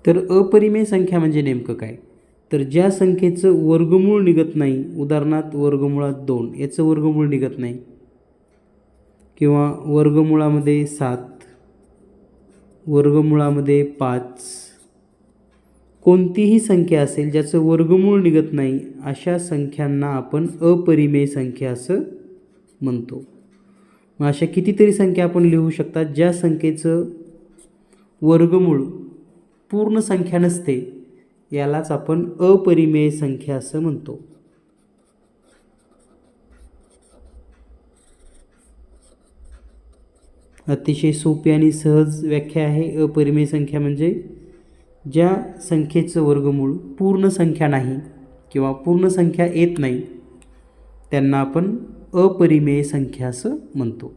तर अपरिमेय संख्या म्हणजे नेमकं काय? तर ज्या संख्येचं वर्गमूळ निघत नाही, उदाहरणार्थ वर्गमुळात 2 याचं वर्गमूळ निघत नाही, किंवा वर्गमुळामध्ये 7, वर्गमुळामध्ये 5, कोणतीही संख्या असेल ज्याचं वर्गमूळ निघत नाही, अशा संख्यांना आपण अपरिमेय संख्या असं म्हणतो. मग अशा कितीतरी संख्या आपण लिहू शकतात ज्या संख्येचं वर्गमूळ पूर्ण संख्या नसते, यालाच आपण अपरिमेय संख्या असं म्हणतो. अतिशय सोपी आणि सहज व्याख्या आहे. अपरिमेय संख्या म्हणजे ज्या संख्येचं वर्गमूळ पूर्ण संख्या नाही किंवा पूर्ण संख्या येत नाही, त्यांना आपण अपरिमेय संख्या असं म्हणतो.